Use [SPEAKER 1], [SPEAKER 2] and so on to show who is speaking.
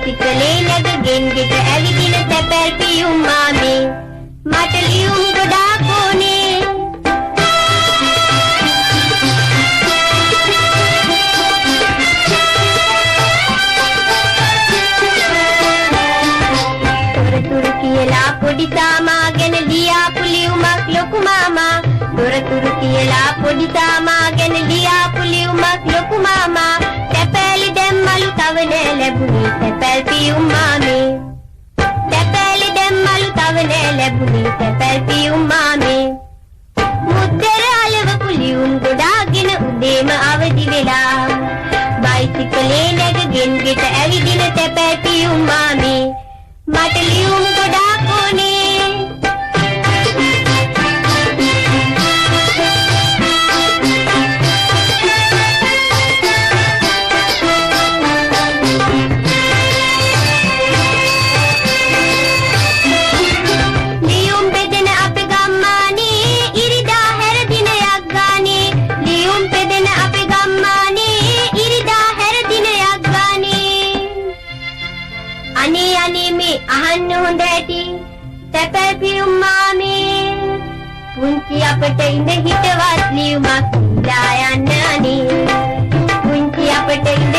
[SPEAKER 1] බයිසිකලේ නැගගෙන ගෙට ඇවිදින තැපැල් පියුම් මාමේ මට ලියුම් ගොඩාක් ඕනේ තොරතුරු කියලා පොඩි තාමා ගැන ලියාපු ලියුමක් ලොකු මාමා තොරතුරු කියලා පොඩි තාමා ගැන ලියාපු ලියුමක් ලොකු මාමා තැපැලි දැම්මලු තව නෑ ලැබුණේ තැපැල් පියුම් මාමේ තැපැලි දැම්මලු තව නෑ ලැබුණේ තැපැල් පියුම් මාමේ මුද්දර අලවපු ලියුම් ගොඩාගෙන උදේම අවදි වෙලා බයිසිකලේ නැගගෙන ගෙට ඇවිදින තැපැල් පියුම් මාමේ මට ලියුම් ගොඩාක් ඕනේ අහන්න හොඳ ඇති තැපැල් පියුම් මාමේ පුංචි අපට ඉඳ හිටවත් ලියුමක් දා යන්න අනේ පුංචි අපට ඉඳ